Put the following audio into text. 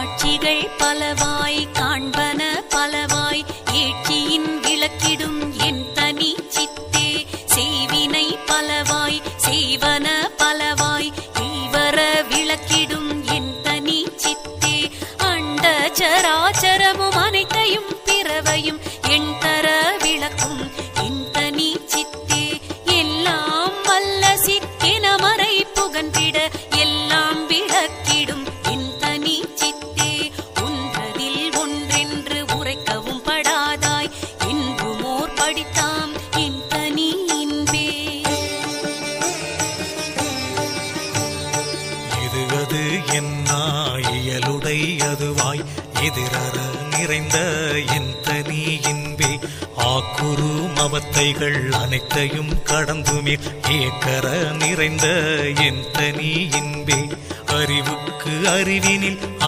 காட்சிகள் பலவாய் காண்பன பலவாய் ஏட்சியின் விளக்கிடும் என் தனி சித்தே செய்வினை பலவாய் செய்வன பலவாய் ஈவர விளக்கிடும் என் தனி சித்தே அண்ட சராச்சரமும் அனைத்தையும் பிறவையும் என் தர விளக்கும் என் தனி சித்தே எல்லாம் வல்ல சித்தென மறை புகன்றிட எல்லாம் விளக்கிடும் என் தனி சித்தே ஒன்றதில் ஒன்றென்று உரைக்கவும் படாதாய் என்புமோர் படித்தாம் என் தனி இன்பே. இது அது என்னா இயலுடை அதுவாய் எதிரற நிறைந்த என் தனி இன்பே ஆக்குரு மவத்தைகள் அனைத்தையும் கடந்துமே ஏக்கர நிறைந்த என் தனி இன்பே அறிவுக்கு அறிவினில்